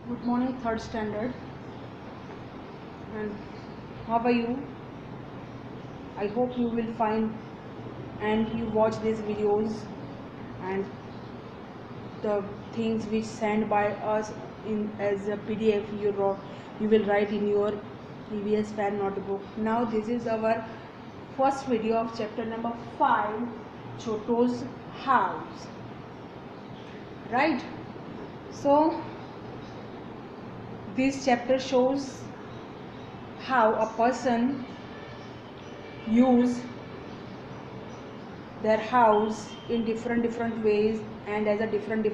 Good morning, third standard. And how are you? I hope you will find and you watch these videos and the things which sent by us in as a PDF you will write in your EVS fan notebook. Now this is our first video of chapter number 5, Choto's house. Right? So this chapter shows how a person use their house in different ways and as a different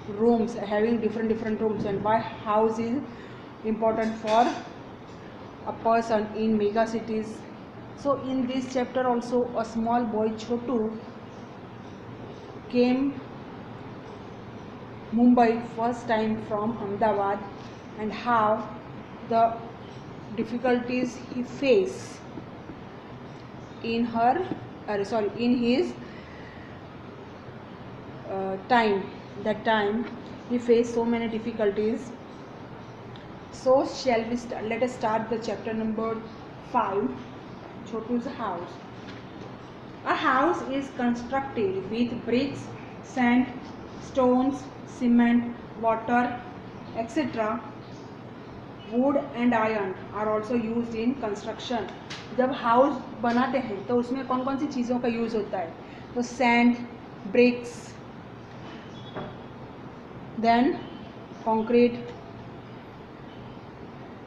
rooms, having different rooms, and why house is important for a person in mega cities. So in this chapter also a small boy Chotu came Mumbai first time from Ahmedabad and how the difficulties he faced in his time. That time he faced so many difficulties. So let us start the chapter number 5, Chotu's house. A house is constructed with bricks, sand, stones, cement, water, etc. Wood and iron are also use in construction. जब house बनाते हैं तो उसमें कौन कौन सी चीज़ों का use होता है? तो sand, bricks, then concrete,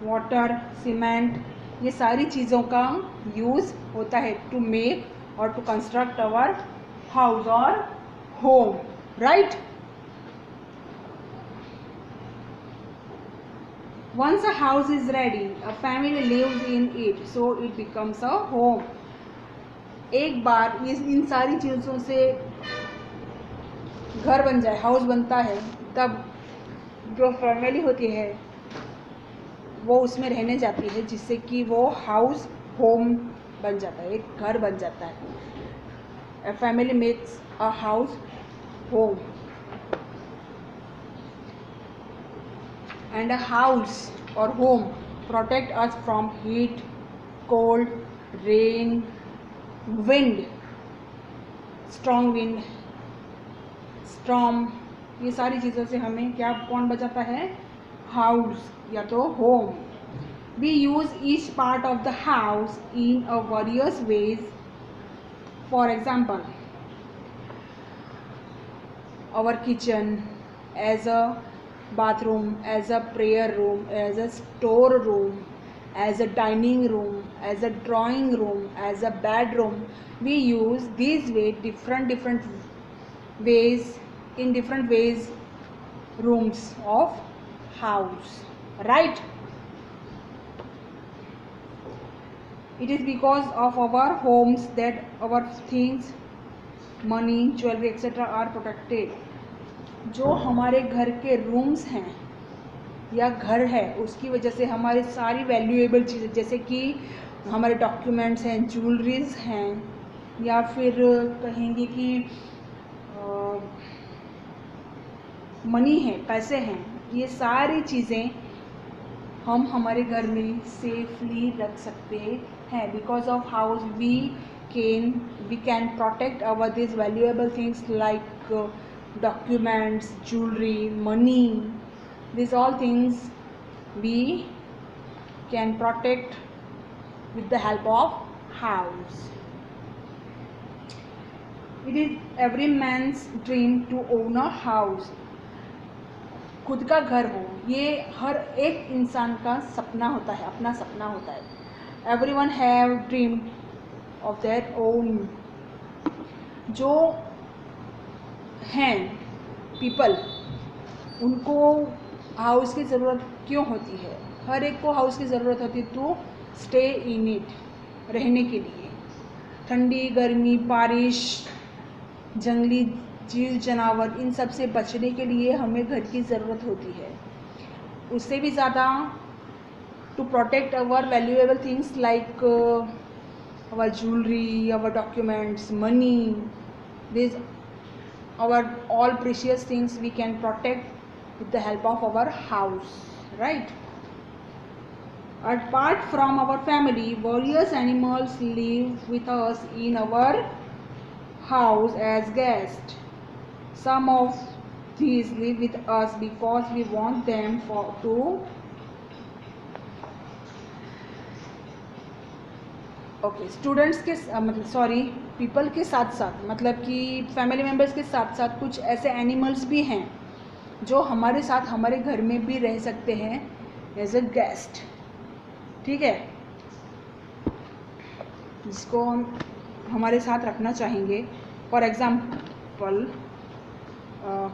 water, cement, ये सारी चीज़ों का यूज़ होता है टू मेक और टू कंस्ट्रक्ट अवर हाउस और home. Right? Once a house is ready, a family lives in it, so it becomes a home. एक बार इन सारी चीज़ों से घर बन जाए, हाउस बनता है, तब जो फैमिली होती है वो उसमें रहने जाती है, जिससे कि वो हाउस होम बन जाता है, एक घर बन जाता है. A family makes a house home. And a house or home protect us from heat, cold, rain, wind, strong wind, storm. ये सारी चीज़ों से हमें क्या कौन बचाता है? हाउस या तो home. We use each part of the house in a various ways. For example, our kitchen as a bathroom, as a prayer room, as a store room, as a dining room, as a drawing room, as a bedroom. We use these different ways, in different ways, rooms of house. Right? It is because of our homes that our things, money, jewelry, etc. are protected. जो हमारे घर के rooms हैं या घर है, उसकी वजह से हमारी सारी वैल्यूएबल चीज़ें, जैसे कि हमारे डॉक्यूमेंट्स हैं, ज्वेलरीज हैं, या फिर कहेंगे कि मनी है, पैसे हैं, ये सारी चीज़ें हम हमारे घर में सेफली रख सकते हैं. Because of house we can protect our this valuable things like documents, jewelry, money. These all things we can protect with the help of house. It is every man's dream to own a house. खुद का घर हो, ये हर एक इंसान का सपना होता है, अपना सपना होता है. Everyone have dream of their own. जो हैं पीपल, उनको हाउस की ज़रूरत क्यों होती है? हर एक को हाउस की ज़रूरत होती है टू स्टे इन इट, रहने के लिए. ठंडी, गर्मी, बारिश, जंगली जीव जानवर, इन सब से बचने के लिए हमें घर की ज़रूरत होती है. उससे भी ज़्यादा to protect our valuable things like our jewellery, our documents, money. This our all precious things we can protect with the help of our house, right? Apart from our family, various animals live with us in our house as guests. Some of these live with us because we want them to students के मतलब people के साथ साथ, मतलब कि family members के साथ साथ कुछ ऐसे एनिमल्स भी हैं जो हमारे साथ हमारे घर में भी रह सकते हैं एज अ गेस्ट, ठीक है, जिसको हम हमारे साथ रखना चाहेंगे. फॉर एग्जाम्पल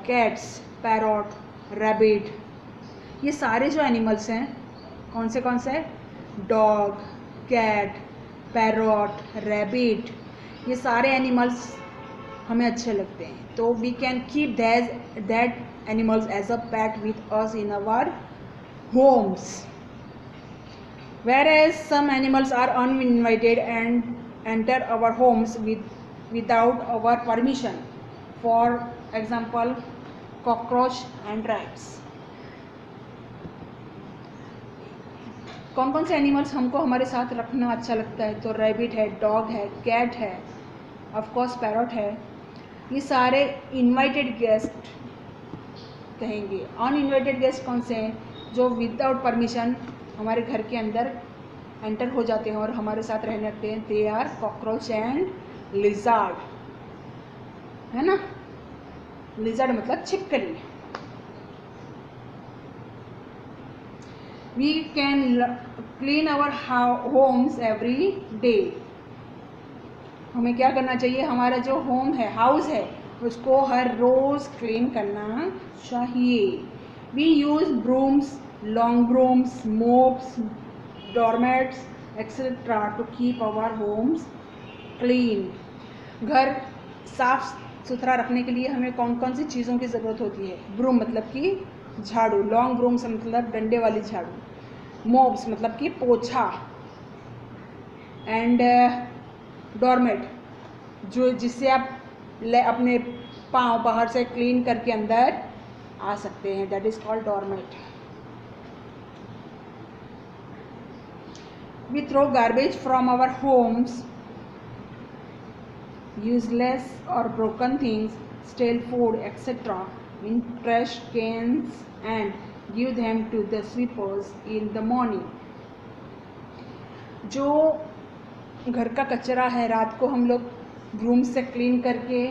कैट्स, पैरॉट, रैबिट, ये सारे जो एनिमल्स हैं कौन से डॉग, कैट, पैरॉट, रैबिट, ये सारे एनिमल्स हमें अच्छे लगते हैं. तो we can keep that animals as a pet with us in our homes. Whereas some animals are uninvited and enter our homes without our permission. For example, cockroach and rats. कौन से animals हमको हमारे साथ रखना अच्छा लगता है? तो रैबिट है, डॉग है, कैट है, ऑफ कोर्स पैरॉट है. ये सारे इनवाइटेड गेस्ट कहेंगे. अनइनवाइटेड गेस्ट कौन से हैं? जो विदाउट परमिशन हमारे घर के अंदर एंटर हो जाते हैं और हमारे साथ रहने लगते हैं. They are cockroach and lizard, है ना. लिजार्ड मतलब छिपकली. We can clean our homes every day. हमें क्या करना चाहिए? हमारा जो होम है, हाउस है, उसको हर रोज़ क्लीन करना चाहिए. We use brooms, long brooms, mops, doormats, etc. to keep our homes clean. घर साफ सुथरा रखने के लिए हमें कौन सी चीज़ों की ज़रूरत होती है? ब्रूम मतलब कि झाड़ू, लॉन्ग ब्रूम्स मतलब डंडे वाली झाड़ू, मोप्स मतलब कि पोछा, एंड डोरमेट जो जिससे आप अपने पाँव बाहर से क्लीन करके अंदर आ सकते हैं. That is called doormat. We throw garbage from our homes, useless or broken things, stale food, etc. in trash cans and give them to the sweepers in the morning. जो घर का कचरा है रात को हम लोग ब्रूम से क्लीन करके,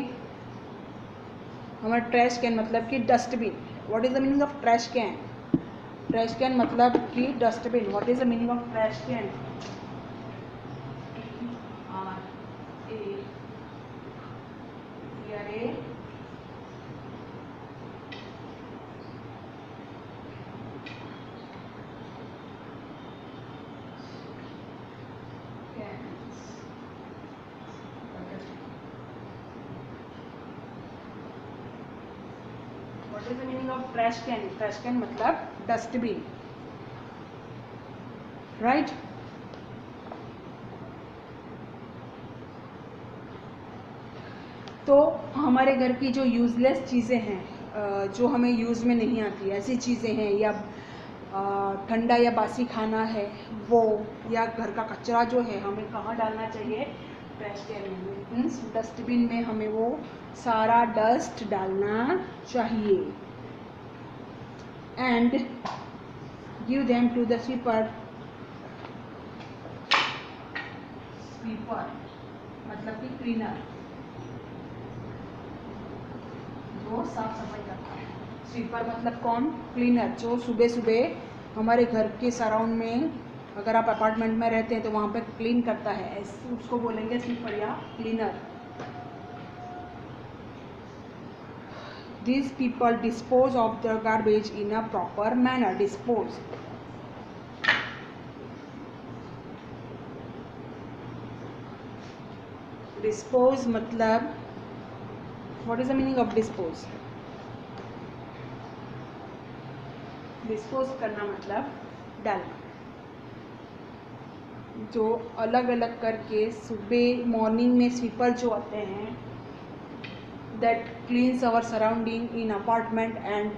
हमारा ट्रैश कैन मतलब कि dustbin. What is the meaning of trash can? Trash can मतलब कि dustbin. What is the meaning of trash can? What is the meaning of trash can? Trash can मतलब dustbin, right. तो हमारे घर की जो यूज़लेस चीज़ें हैं, जो हमें यूज़ में नहीं आती, ऐसी चीज़ें हैं, या ठंडा या बासी खाना है वो, या घर का कचरा जो है, हमें कहाँ डालना चाहिए? ट्रैश कैन में. मीन्स डस्टबिन में हमें वो सारा डस्ट डालना चाहिए. And give them to the sweeper. Sweeper मतलब कि क्लीनर, जो साफ सफाई करता है. स्वीपर मतलब कौन? क्लीनर, जो सुबह सुबह हमारे घर के सराउंड में, अगर आप अपार्टमेंट में रहते हैं तो वहाँ पर क्लीन करता है, उसको बोलेंगे स्वीपर या cleaner. These people dispose of the garbage in a proper manner. Dispose. Dispose मतलब, what is the meaning of dispose? Dispose करना मतलब डालना. जो अलग अलग करके सुबह मॉर्निंग में स्वीपर जो आते हैं, that cleans our surrounding in apartment and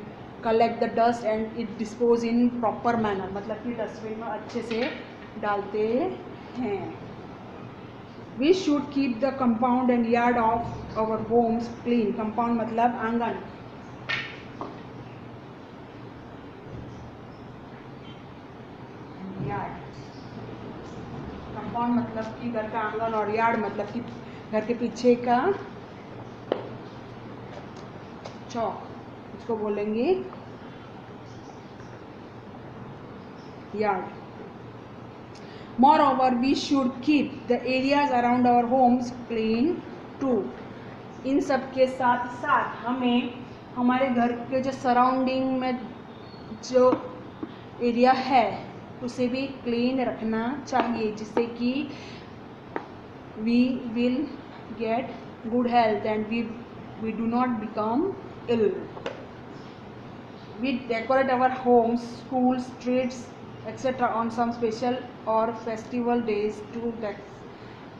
collect the dust and it dispose in proper manner, मतलब कि डस्टबिन में अच्छे से डालते हैं. We should keep the compound and yard of our homes clean. Compound मतलब आंगन. यार्ड, कंपाउंड मतलब कि घर का आंगन और यार्ड मतलब कि घर के पीछे का चौक, इसको बोलेंगे yard. Moreover, we should keep the areas around our homes clean too. इन सब के साथ साथ हमें हमारे घर के जो सराउंडिंग में जो एरिया है उसे भी क्लीन रखना चाहिए, जिससे कि we will get good health and we do not become ill. We decorate our homes, schools, streets, etc. on some special or festival days to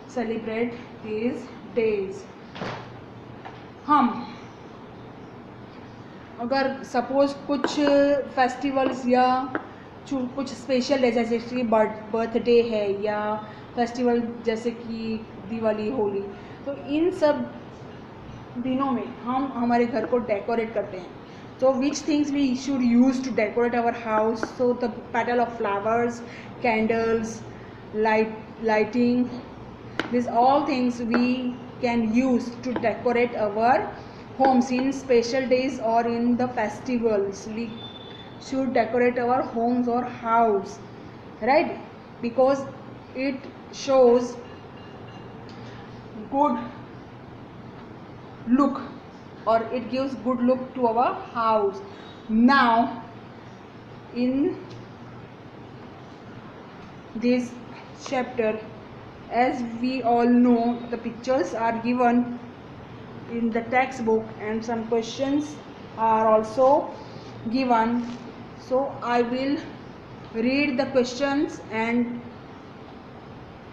celebrate these days. हम अगर सपोज कुछ फेस्टिवल्स या कुछ special day जैसे कि birthday है या festival जैसे कि दिवाली, होली, तो इन सब दिनों में हम हमारे घर को डेकोरेट करते हैं. So which things we should use to decorate our house? So the petal of flowers, candles, lighting, these all things we can use to decorate our homes in special days or in the festivals. We should decorate our homes or house, right? Because it shows good look or it gives good look to our house. Now in this chapter, as we all know, the pictures are given in the textbook and some questions are also given. So I will read the questions and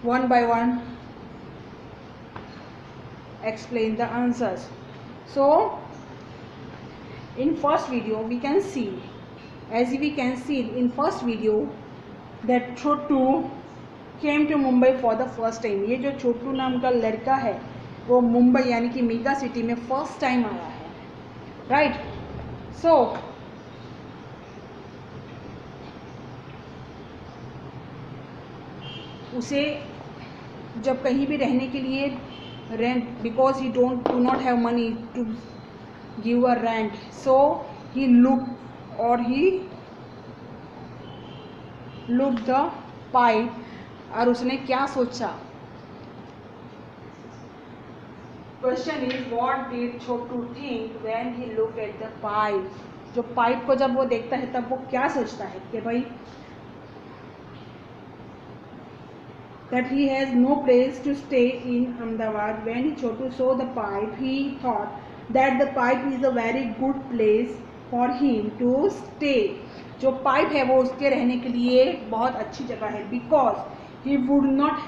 one by one explain the answers. So in first video we can see, as we can see in first video, that Chhotu came to Mumbai for the first time. ये जो छोटू नाम का लड़का है वो मुंबई यानी कि mega city में फर्स्ट टाइम आया है, राइट? सो उसे जब कहीं भी रहने के लिए rent, because he do not have money to give a rent, so he looked the pipe. और उसने क्या सोचा? Question is, what did Chhotu think when he looked at the pipe? जो पाइप को जब वो देखता है तब वो क्या सोचता है कि भाई that he has no place to stay in Ahmedabad. When Chotu saw the pipe, he thought that the pipe is a very good place for him to stay. जो पाइप है वो उसके रहने के लिए बहुत अच्छी जगह है, because he would not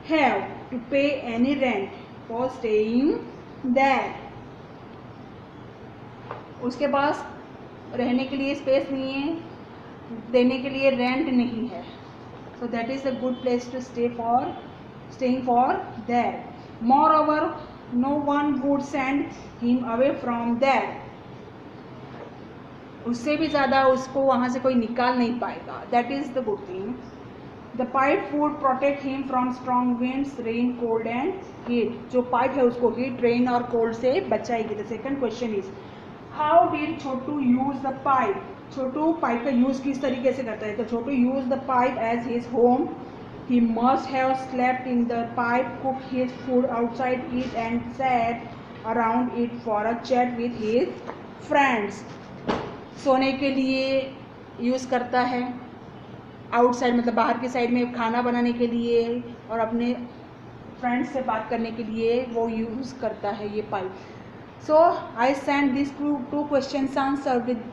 have to pay any rent for staying there. उसके पास रहने के लिए स्पेस नहीं है, देने के लिए रेंट नहीं है. So that is a good place to staying for there. Moreover, no one would send him away from there. उससे भी ज़्यादा उसको वहाँ से कोई निकाल नहीं पाएगा. That is the good thing. The pipe would protect him from strong winds, rain, cold and heat. जो पाइप है उसको heat, rain और cold से बचाएगी. The second question is, how did Chhotu use the pipe? Chhotu pipe का use किस तरीके से करता है? तो Chhotu use the pipe as his home. He must have slept in the pipe, cook his food outside it and sat around it for a chat with his friends. सोने के लिए यूज़ करता है, आउटसाइड मतलब बाहर की साइड में खाना बनाने के लिए और अपने फ्रेंड्स से बात करने के लिए वो यूज़ करता है ये pipe. So I send this to question answer with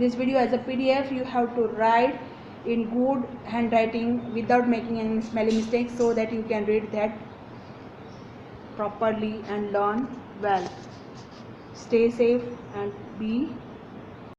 this video as a PDF. You have to write in good handwriting without making any spelling mistakes, so that you can read that properly and learn well. Stay safe and be